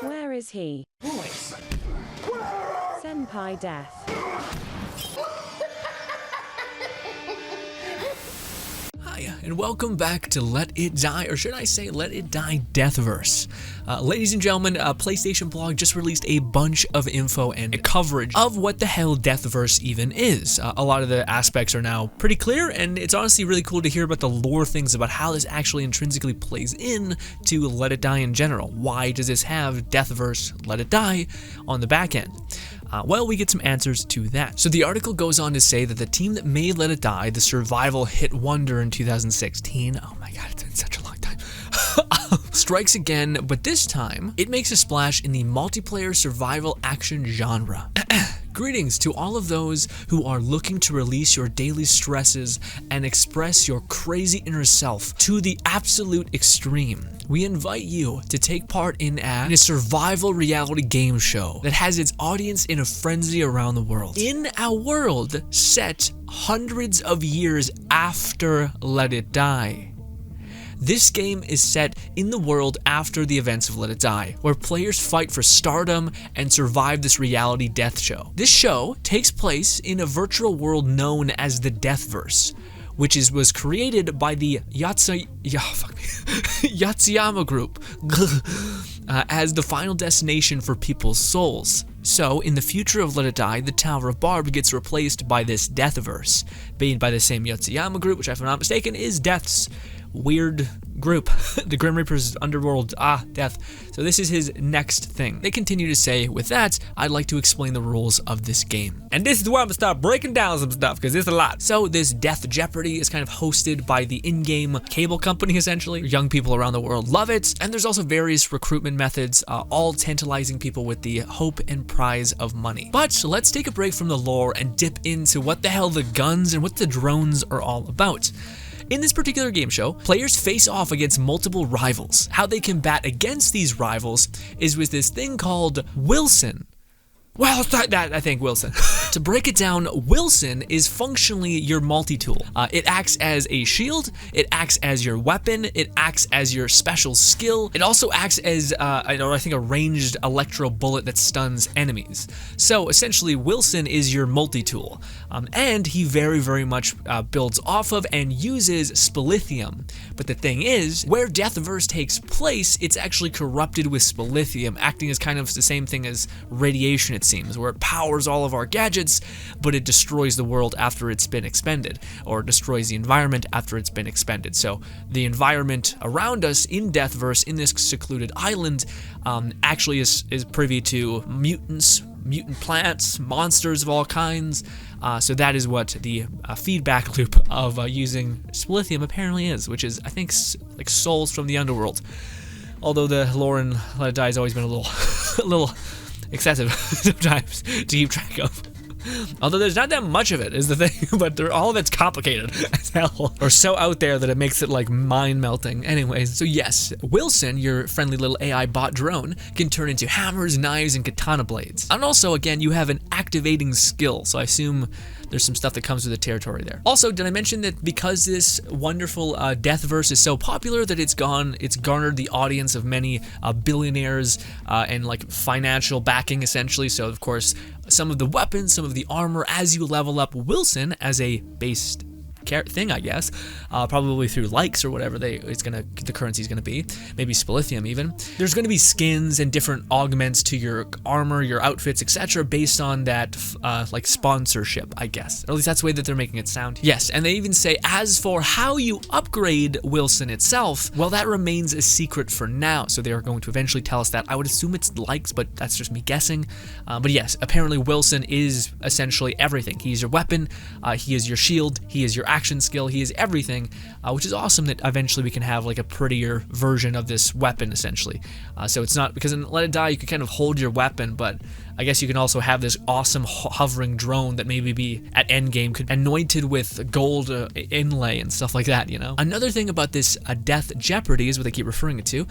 Where is he? Boys. Senpai Death. Hi, and welcome back to Let It Die, or should I say Let It Die Deathverse. Ladies and gentlemen, PlayStation Blog just released a bunch of info and coverage of what the hell Deathverse even is. A lot of the aspects are now pretty clear, and it's honestly really cool to hear about the lore things about how this actually intrinsically plays in to Let It Die in general. Why does this have Deathverse Let It Die on the back end? Well, we get some answers to that. So the article goes on to say that the team that made Let It Die, the survival hit wonder in 2016, oh my god, it's been such a long time, strikes again, but this time, it makes a splash in the multiplayer survival action genre. Greetings to all of those who are looking to release your daily stresses and express your crazy inner self to the absolute extreme. We invite you to take part in a survival reality game show that has its audience in a frenzy around the world. In a world set hundreds of years after Let It Die. This game is set in the world after the events of Let It Die, where players fight for stardom and survive this reality death show. This show takes place in a virtual world known as the Deathverse, which was created by the Yatsuyama Group as the final destination for people's souls. So, in the future of Let It Die, the Tower of Barb gets replaced by this Deathverse, made by the same Yatsuyama Group, which, if I'm not mistaken, is Death's weird group. The Grim Reaper's underworld, Death. So this is his next thing. They continue to say, with that, I'd like to explain the rules of this game. And this is where I'm gonna start breaking down some stuff, because it's a lot. So this Death Jeopardy is kind of hosted by the in-game cable company, essentially. Young people around the world love it. And there's also various recruitment methods, all tantalizing people with the hope and prize of money. But let's take a break from the lore and dip into what the hell the guns and what the drones are all about. In this particular game show, players face off against multiple rivals. How they combat against these rivals is with this thing called Wilson. Well, it's not that, I think, Wilson. To break it down, Wilson is functionally your multi-tool. It acts as a shield, it acts as your weapon, it acts as your special skill. It also acts as, I think, a ranged electro bullet that stuns enemies. So, essentially, Wilson is your multi-tool. And he very, very much builds off of and uses spilithium. But the thing is, where Deathverse takes place, it's actually corrupted with spilithium, acting as kind of the same thing as radiation, it seems, where it powers all of our gadgets, but it destroys the world after it's been expended, or destroys the environment after it's been expended. So the environment around us in Deathverse, in this secluded island, actually is privy to mutants, mutant plants, monsters of all kinds. So that is what the feedback loop of using spilithium apparently is, which is, I think, like souls from the underworld. Although the lore in Let It Die has always been a little excessive sometimes to keep track of. Although there's not that much of it, is the thing, but all of it's complicated as hell, or so out there that it makes it like mind melting. Anyways, so yes, Wilson, your friendly little AI bot drone, can turn into hammers, knives, and katana blades. And also, again, you have an activating skill, so I assume there's some stuff that comes with the territory there. Also, did I mention that because this wonderful Deathverse is so popular that it's garnered the audience of many billionaires and like financial backing, essentially. So of course, some of the weapons, some of the armor, as you level up Wilson as a base thing, I guess, probably through likes or whatever the currency is gonna be, maybe spilithium even. There's gonna be skins and different augments to your armor, your outfits, etc., based on that like sponsorship, I guess. Or at least that's the way that they're making it sound. Yes, and they even say, as for how you upgrade Wilson itself, well, that remains a secret for now. So they are going to eventually tell us that. I would assume it's likes, but that's just me guessing. But yes, apparently Wilson is essentially everything. He's your weapon, he is your shield, he is your action skill, he is everything, which is awesome that eventually we can have like a prettier version of this weapon, essentially. So it's not, because in Let It Die you can kind of hold your weapon, but I guess you can also have this awesome hovering drone that maybe be at endgame could anointed with gold inlay and stuff like that, you know? Another thing about this Death Jeopardy is what they keep referring it to,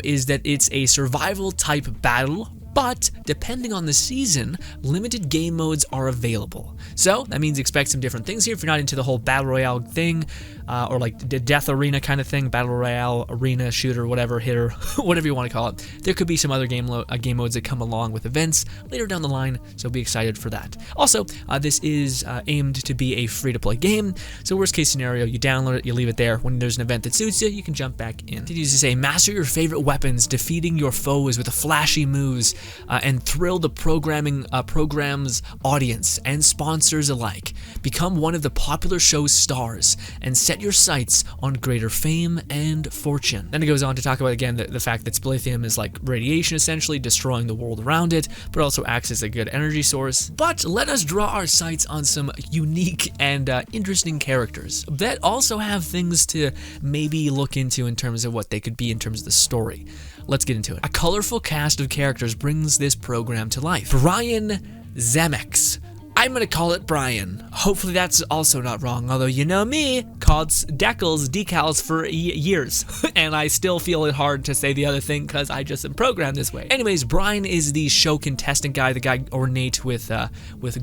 is that it's a survival type battle but depending on the season, limited game modes are available. So that means expect some different things here if you're not into the whole battle royale thing, or like the death arena kind of thing, battle royale, arena, shooter, whatever, hitter, whatever you want to call it. There could be some other game modes that come along with events later down the line, so be excited for that. Also, this is aimed to be a free-to-play game, so worst case scenario, you download it, you leave it there. When there's an event that suits you, you can jump back in. It continues to say, master your favorite weapons, defeating your foes with flashy moves, and thrill the program's audience and sponsors alike. Become one of the popular show's stars and set your sights on greater fame and fortune. Then it goes on to talk about, again, the fact that Splithium is like radiation, essentially, destroying the world around it, but also acts as a good energy source. But let us draw our sights on some unique and interesting characters that also have things to maybe look into in terms of what they could be in terms of the story. Let's get into it. A colorful cast of characters brings this program to life. Brian Zemeckis. I'm gonna call it Brian. Hopefully that's also not wrong, although you know me, called decals for years, and I still feel it hard to say the other thing because I just am programmed this way. Anyways, Brian is the show contestant guy, the guy ornate with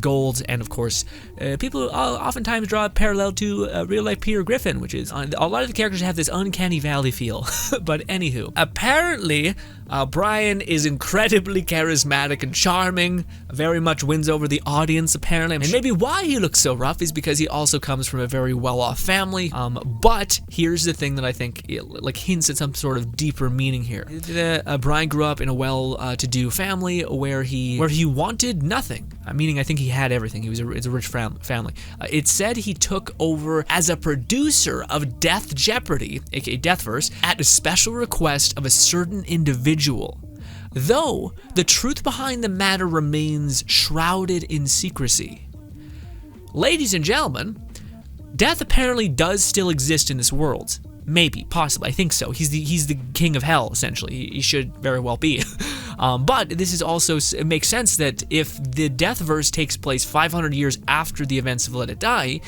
gold, and of course, people oftentimes draw a parallel to real-life Peter Griffin, which is, a lot of the characters have this uncanny valley feel. But anywho, apparently, Brian is incredibly charismatic and charming, very much wins over the audience, apparently. And maybe why he looks so rough is because he also comes from a very well-off family. But here's the thing that I think hints at some sort of deeper meaning here. Brian grew up in a well-to-do family where he wanted nothing. Meaning, I think he had everything. It's a rich family. It said he took over as a producer of Death Jeopardy, aka Deathverse, at a special request of a certain individual. Though the truth behind the matter remains shrouded in secrecy. Ladies and gentlemen, death apparently does still exist in this world. Maybe, possibly, I think so. He's the king of hell, essentially. He should very well be. But this is also, it makes sense that if the Deathverse takes place 500 years after the events of Let It Die,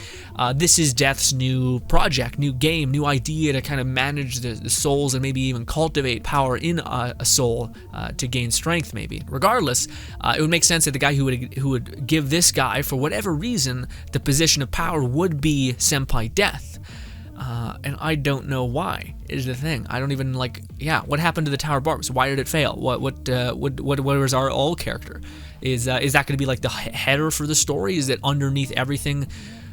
this is Death's new project, new game, new idea to kind of manage the souls and maybe even cultivate power in a soul to gain strength, maybe. Regardless, it would make sense that the guy who would give this guy, for whatever reason, the position of power would be Senpai Death. And I don't know why, is the thing. I don't even what happened to the Tower of Barbs? Why did it fail? What was our old character? Is that going to be like the header for the story? Is that underneath everything,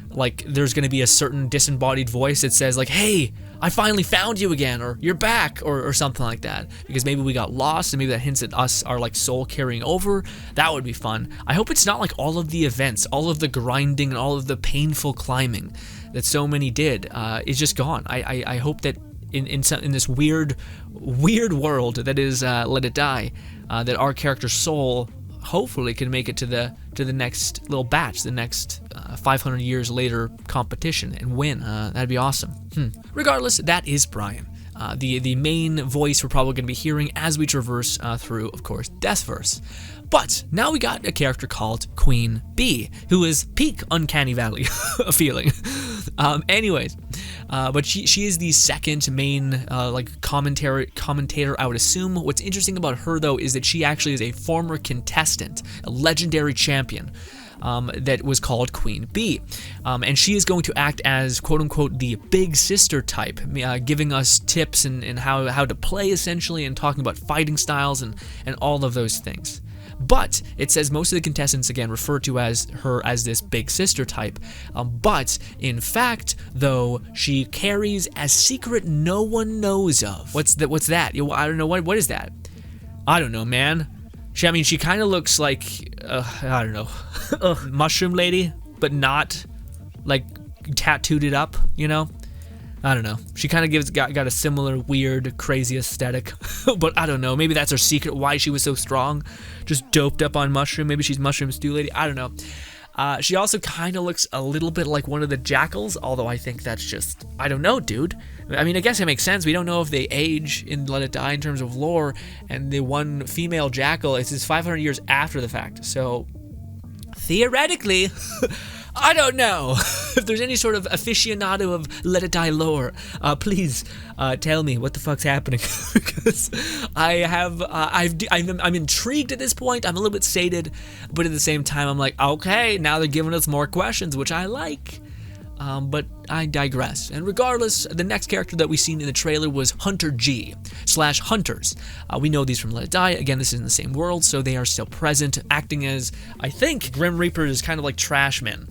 like there's going to be a certain disembodied voice that says like, hey, I finally found you again, or you're back, or something like that? Because maybe we got lost, and maybe that hints at us, our like soul carrying over. That would be fun. I hope it's not like all of the events, all of the grinding, and all of the painful climbing that so many did is just gone. I hope that in this weird world that is Let It Die, that our character's soul hopefully can make it to the next little batch, the next 500 years later competition and win. That'd be awesome. Regardless, that is Brian. The main voice we're probably going to be hearing as we traverse through, of course, Deathverse. But now we got a character called Queen Bee, who is peak Uncanny Valley feeling. Anyways, but she is the second main commentator, I would assume. What's interesting about her, though, is that she actually is a former contestant, a legendary champion. That was called Queen Bee. And she is going to act as, quote-unquote, the big sister type, giving us tips and how to play, essentially, and talking about fighting styles and all of those things. But it says most of the contestants, again, refer to her as this big sister type. But in fact, though, she carries a secret no one knows of. What's that? I don't know. What is that? I don't know, man. She kind of looks like, I don't know, mushroom lady, but not like tattooed it up, you know? I don't know. She kind of got a similar weird, crazy aesthetic, but I don't know. Maybe that's her secret, why she was so strong, just doped up on mushroom. Maybe she's mushroom stew lady. I don't know. She also kind of looks a little bit like one of the jackals, although I think that's just, I don't know, dude. I mean, I guess it makes sense. We don't know if they age in Let It Die in terms of lore, and the one female jackal is 500 years after the fact, so theoretically, I don't know. If there's any sort of aficionado of Let It Die lore, please tell me what the fuck's happening. Because I'm intrigued at this point. I'm a little bit sated, but at the same time, I'm like, okay, now they're giving us more questions, which I like. But I digress. And regardless, the next character that we seen in the trailer was Hunter G/Hunters. We know these from Let It Die. Again, this is in the same world, so they are still present, acting as, I think, Grim Reapers is kind of like trash men,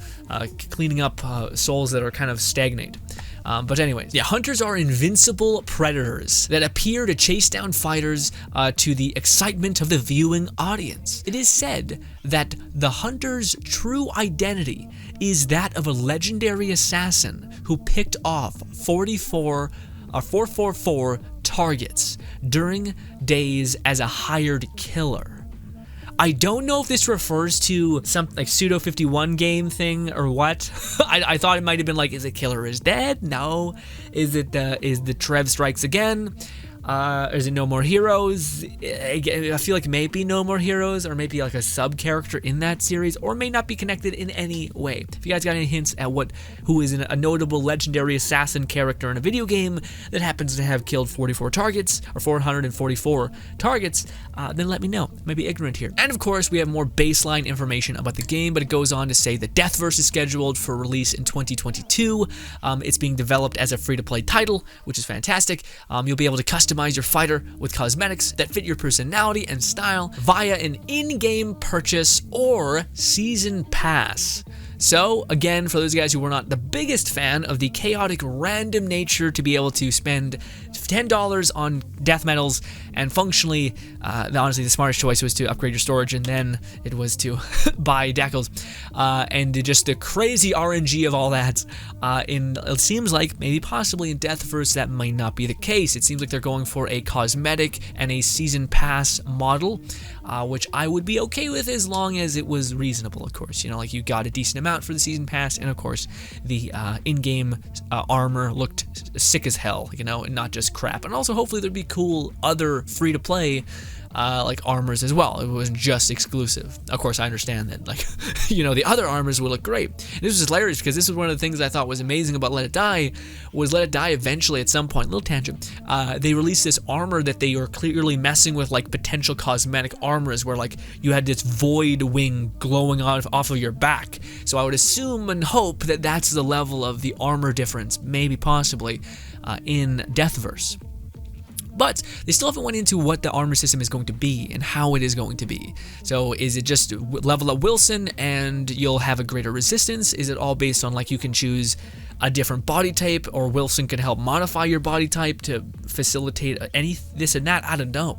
cleaning up souls that are kind of stagnate. But anyways, yeah, hunters are invincible predators that appear to chase down fighters to the excitement of the viewing audience. It is said that the hunter's true identity is that of a legendary assassin who picked off 444 targets during days as a hired killer. I don't know if this refers to some like Pseudo 51 game thing or what. I thought it might have been like, is it Killer is Dead? No. Is the Trev Strikes Again? Is it No More Heroes? I feel like maybe No More Heroes, or maybe like a sub-character in that series, or may not be connected in any way. If you guys got any hints at who is a notable legendary assassin character in a video game that happens to have killed 44 targets, or 444 targets, then let me know. I may be ignorant here. And of course, we have more baseline information about the game, but it goes on to say that Deathverse is scheduled for release in 2022. It's being developed as a free-to-play title, which is fantastic. You'll be able to customize your fighter with cosmetics that fit your personality and style via an in-game purchase or season pass. So, again, for those guys who were not the biggest fan of the chaotic random nature to be able to spend $10 on death medals, and functionally, honestly, the smartest choice was to upgrade your storage, and then it was to buy decals, and just the crazy RNG of all that. It seems like, maybe possibly in Deathverse, that might not be the case. It seems like they're going for a cosmetic and a season pass model, which I would be okay with as long as it was reasonable, of course. You know, like you got a decent amount for the season pass, and of course, the in-game armor looked sick as hell, you know, and not just crap. And also, hopefully, there'd be cool other free-to-play like armors as well. It wasn't just exclusive. Of course, I understand that, like, you know, the other armors will look great. And this was hilarious because this was one of the things I thought was amazing about Let It Die, was Let It Die eventually at some point, little tangent, they released this armor that they were clearly messing with, like, potential cosmetic armors where, like, you had this void wing glowing off of your back. So I would assume and hope that that's the level of the armor difference, maybe possibly, in Deathverse. But they still haven't went into what the armor system is going to be and how it is going to be. So is it just level up Wilson and you'll have a greater resistance? Is it all based on, like, you can choose a different body type, or Wilson can help modify your body type to facilitate this and that? I don't know.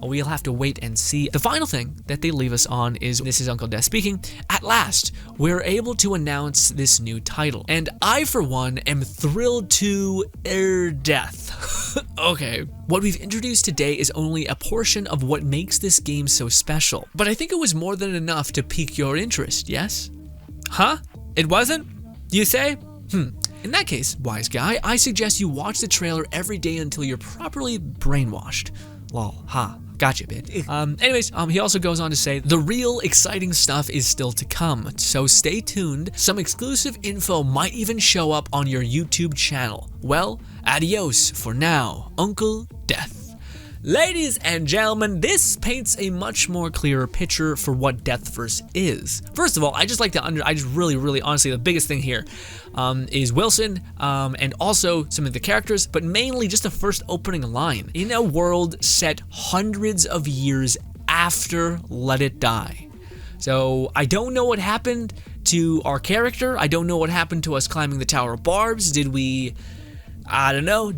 We'll have to wait and see. The final thing that they leave us on is, this is Uncle Death speaking, at last, we're able to announce this new title. And I, for one, am thrilled to death. Okay, what we've introduced today is only a portion of what makes this game so special. But I think it was more than enough to pique your interest, yes? Huh? It wasn't? You say? In that case, wise guy, I suggest you watch the trailer every day until you're properly brainwashed. Lol, ha. Gotcha, bitch. Anyways, he also goes on to say, the real exciting stuff is still to come, so stay tuned. Some exclusive info might even show up on your YouTube channel. Well, adios for now, Uncle Death. Ladies and gentlemen, this paints a much more clearer picture for what Deathverse is. First of all, I just like to really, honestly, the biggest thing here is Wilson, and also some of the characters, but mainly just the first opening line. In a world set hundreds of years after Let It Die. So, I don't know what happened to our character. I don't know what happened to us climbing the Tower of Barbs. Did we, I don't know,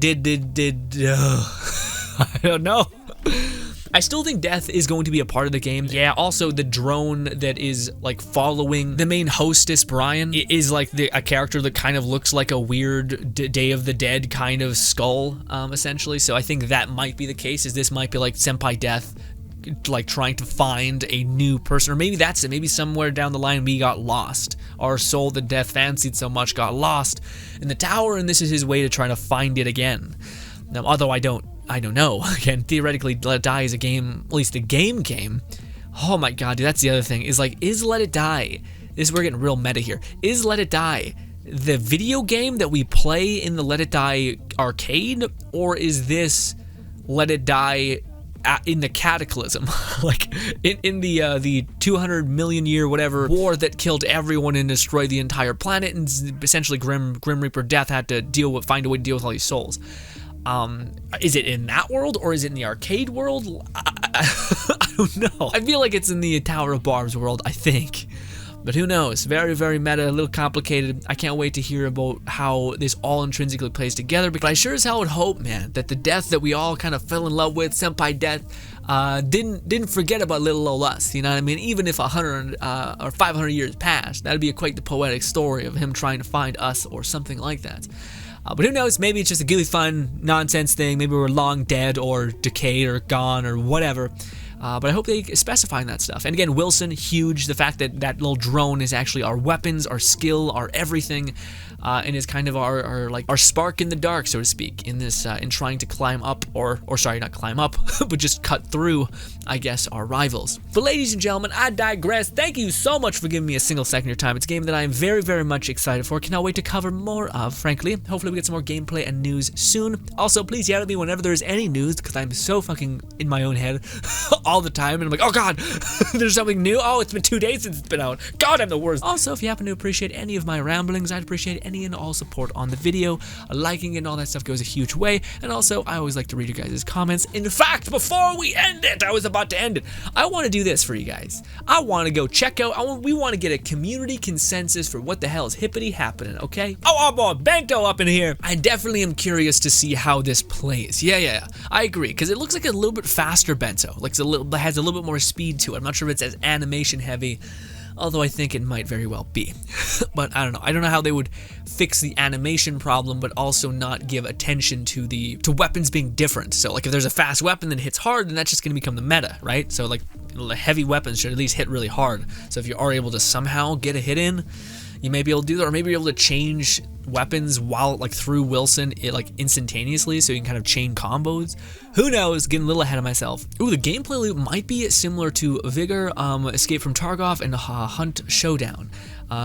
I don't know. I still think Death is going to be a part of the game. Yeah, also the drone that is, like, following the main hostess, Brian, is like a character that kind of looks like a weird Day of the Dead kind of skull, essentially. So I think that might be the case, is this might be like Senpai Death, like, trying to find a new person, or maybe that's it. Maybe somewhere down the line we got lost. Our soul that Death fancied so much got lost in the tower, and this is his way to try to find it again. Now, although I don't know. Again, theoretically, Let It Die is a game, at least a game. Oh my god, dude, that's the other thing, is like, is Let It Die we're getting real meta here. Is Let It Die the video game that we play in the Let It Die arcade, or is this Let It Die in the Cataclysm, like in the 200 million year whatever war that killed everyone and destroyed the entire planet, and essentially Grim Reaper Death had to find a way to deal with all these souls. Is it in that world, or is it in the arcade world? I don't know. I feel like it's in the Tower of Barbs world, I think. But who knows? Very, very meta, a little complicated. I can't wait to hear about how this all intrinsically plays together. But I sure as hell would hope, man, that the death that we all kind of fell in love with, Senpai Death, didn't forget about little old us. You know what I mean? Even if 100 or 500 years passed, that'd be quite the poetic story of him trying to find us or something like that. But who knows? Maybe it's just a goofy, fun, nonsense thing. Maybe we're long dead or decayed or gone or whatever. But I hope they specify that stuff. And again, Wilson, huge. The fact that that little drone is actually our weapons, our skill, our everything, and is kind of our spark in the dark, so to speak, in this in trying to climb up, or sorry, not climb up, but just cut through, I guess, our rivals. But ladies and gentlemen, I digress. Thank you so much for giving me a single second of your time. It's a game that I am very, very much excited for. Cannot wait to cover more of, frankly. Hopefully we get some more gameplay and news soon. Also, please yell at me whenever there's any news, because I'm so fucking in my own head all the time, and I'm like, oh god, there's something new. Oh, it's been 2 days since it's been out. God, I'm the worst. Also, if you happen to appreciate any of my ramblings, I'd appreciate any and all support on the video. Liking it and all that stuff goes a huge way. And also, I always like to read you guys' comments. In fact, before we end it, I was about to end it, I want to do this for you guys. I want to go check out, we want to get a community consensus for what the hell is hippity happening, okay? Oh boy, Bento up in here. I definitely am curious to see how this plays. Yeah, I agree, because it looks like a little bit faster Bento. Like it's has a little bit more speed to it. I'm not sure if it's as animation heavy, although I think it might very well be. But I don't know. I don't know how they would fix the animation problem, but also not give attention to weapons being different. So like if there's a fast weapon that hits hard, then that's just going to become the meta, right? So like heavy weapons should at least hit really hard. So if you are able to somehow get a hit in, you may be able to do that, or maybe you're able to change weapons while through Wilson instantaneously, so you can kind of chain combos. Who knows? Getting a little ahead of myself. Ooh, the gameplay loop might be similar to Vigor, Escape from Tarkov, and Hunt Showdown.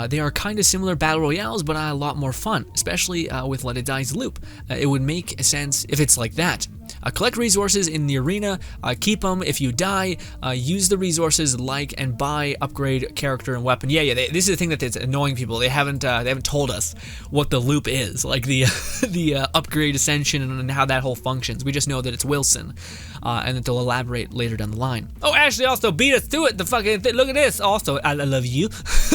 They are kind of similar battle royales, but a lot more fun, especially with Let It Die's loop. It would make sense if it's like that. Collect resources in the arena, keep them. If you die, use the resources, and buy, upgrade character and weapon. Yeah, this is the thing that's annoying people. They haven't told us what the loop is, like the upgrade ascension and how that whole functions. We just know that it's Wilson, and that they'll elaborate later down the line. Oh, Ashley also beat us to it. The fucking look at this. Also, I love you,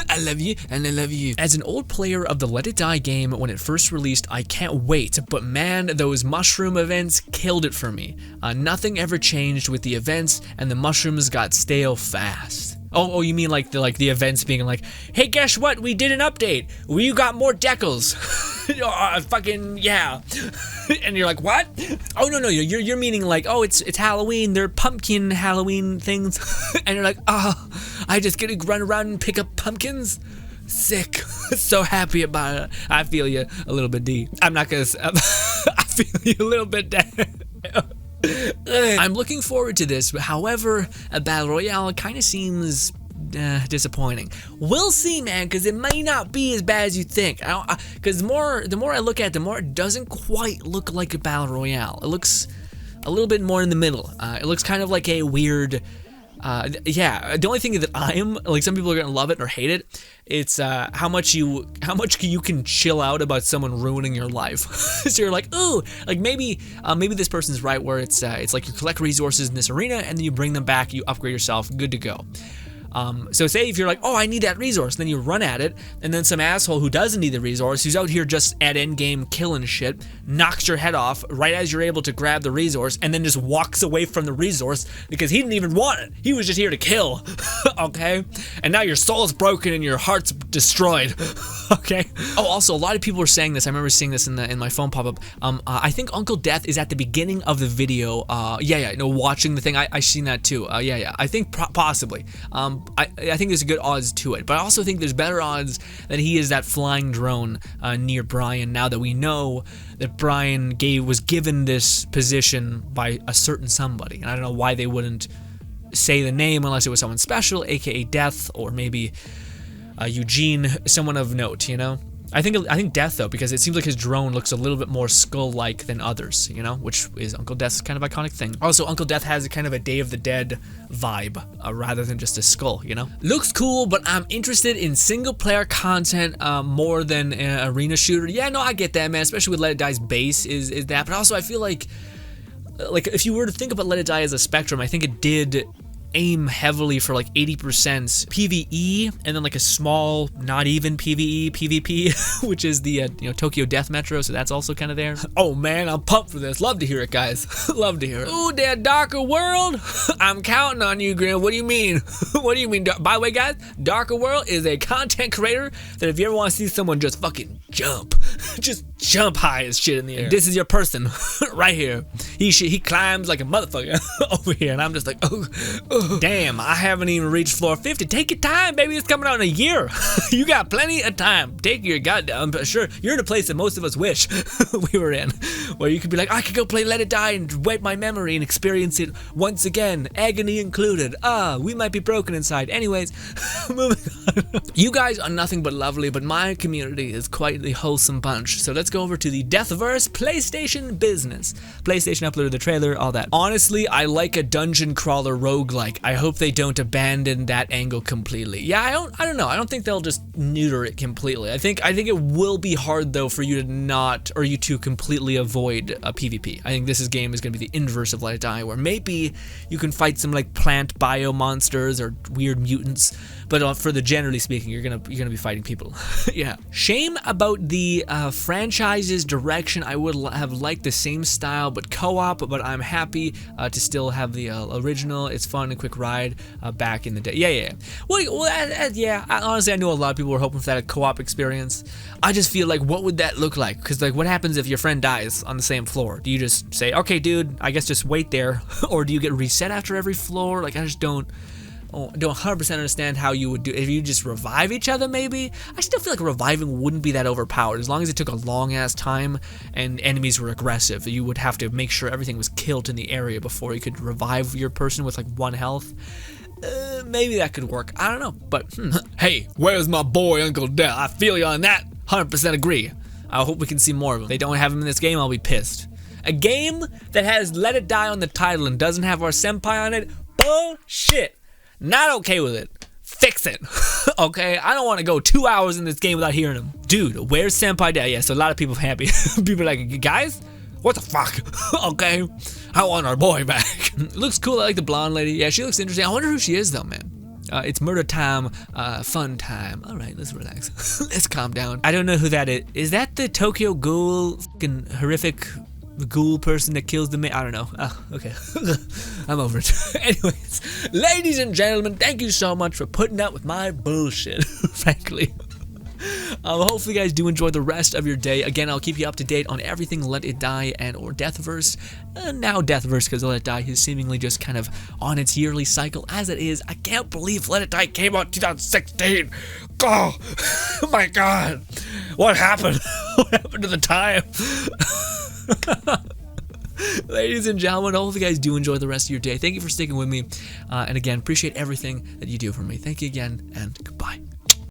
I love you, and I love you. As an old player of the Let It Die game when it first released, I can't wait. But man, those mushroom events killed it for me. Nothing ever changed with the events, and the mushrooms got stale fast. Oh, you mean like the events being like, hey, guess what? We did an update. We got more decals. Fucking yeah. And you're like, what? Oh no, you're meaning like, oh, it's Halloween. They're pumpkin Halloween things, and you're like, oh, I just get to run around and pick up pumpkins. Sick. So happy about it. I feel you a little bit, D. I'm not gonna. I feel you a little bit, D. I'm looking forward to this, but however, a battle royale kind of seems disappointing. We'll see, man, because it may not be as bad as you think. Because the more I look at it, the more it doesn't quite look like a battle royale. It looks a little bit more in the middle. It looks kind of like a weird. Yeah, the only thing that I'm like, some people are gonna love it or hate it. It's how much you can chill out about someone ruining your life. So you're like, ooh, like maybe this person's right, where it's like you collect resources in this arena and then you bring them back, you upgrade yourself, good to go. So say if you're like, oh, I need that resource, then you run at it, and then some asshole who doesn't need the resource, who's out here just at endgame killing shit, knocks your head off right as you're able to grab the resource, and then just walks away from the resource because he didn't even want it. He was just here to kill, okay? And now your soul's broken and your heart's destroyed, okay? Oh, also, a lot of people were saying this. I remember seeing this in my phone pop-up. I think Uncle Death is at the beginning of the video. Watching the thing. I seen that too. I think possibly. I think there's a good odds to it, but I also think there's better odds that he is that flying drone near Brian, now that we know that Brian was given this position by a certain somebody. And I don't know why they wouldn't say the name unless it was someone special, aka Death, or maybe Eugene, someone of note, you know? I think Death, though, because it seems like his drone looks a little bit more skull-like than others, you know, which is Uncle Death's kind of iconic thing. Also, Uncle Death has a kind of a Day of the Dead vibe, rather than just a skull, you know? Looks cool, but I'm interested in single-player content more than an arena shooter. Yeah, no, I get that, man, especially with Let It Die's base is that, but also I feel like if you were to think about Let It Die as a spectrum, I think it did aim heavily for like 80% PvE and then like a small not even PvE PvP which is the Tokyo Death Metro, so that's also kind of there. Oh man, I'm pumped for this. Love to hear it, guys. Love to hear it. Ooh, that darker world. I'm counting on you, Grin. What do you mean? What do you mean? By the way, guys, Darker World is a content creator that if you ever want to see someone just fucking jump, just jump high as shit in the air, this is your person right here. He climbs like a motherfucker over here, and I'm just like, oh. Damn, I haven't even reached floor 50. Take your time, baby. It's coming out in a year. You got plenty of time. Take your goddamn. I'm sure you're in a place that most of us wish we were in, where you could be like, I could go play Let It Die and wipe my memory and experience it once again, agony included. We might be broken inside. Anyways, moving on. You guys are nothing but lovely, but my community is quite the wholesome bunch. So let's go over to the Deathverse PlayStation business. PlayStation uploaded the trailer, all that. Honestly, I like a dungeon crawler roguelike. I hope they don't abandon that angle completely. Yeah, I don't know. I don't think they'll just neuter it completely. I think it will be hard though for you to completely avoid a PvP. I think this game is going to be the inverse of Let It Die, where maybe you can fight some like plant bio monsters or weird mutants, but for the generally speaking, you're gonna be fighting people. Yeah. Shame about the franchise's direction. I would have liked the same style but co-op, but I'm happy to still have the original. It's fun and quick ride back in the day. Yeah. Yeah. Honestly, I know a lot of people were hoping for that co-op experience. I just feel like, what would that look like? Because like, what happens if your friend dies on the same floor? Do you just say, okay, dude, I guess just wait there, or do you get reset after every floor? Like, I just don't 100% understand how you would do if you just revive each other. Maybe I still feel like reviving wouldn't be that overpowered as long as it took a long ass time and enemies were aggressive. You would have to make sure everything was killed in the area before you could revive your person with like 1 health. Maybe that could work. I don't know, but hey, where's my boy Uncle Death? I feel you on that. 100% agree. I hope we can see more of him. If they don't have him in this game, I'll be pissed. A game that has Let It Die on the title and doesn't have our senpai on it? Bullshit. Not okay with it. Fix it. Okay? I don't want to go 2 hours in this game without hearing him. Dude, where's Senpai Dad? Yeah, so a lot of people happy. People are like, guys, what the fuck? Okay? I want our boy back. Looks cool. I like the blonde lady. Yeah, she looks interesting. I wonder who she is though, man. It's murder time, fun time. All right, let's relax. Let's calm down. I don't know who that is. Is that the Tokyo Ghoul fucking horrific ghoul person that kills the I don't know. Okay. I'm over it. Anyways, ladies and gentlemen, thank you so much for putting up with my bullshit, frankly. Hopefully you guys do enjoy the rest of your day. Again, I'll keep you up to date on everything Let It Die and or Deathverse. Now Deathverse, because Let It Die is seemingly just kind of on its yearly cycle as it is. I can't believe Let It Die came out 2016. Oh my god. What happened? What happened to the time? Ladies and gentlemen, hopefully you guys do enjoy the rest of your day. Thank you for sticking with me. And again, appreciate everything that you do for me. Thank you again, and goodbye.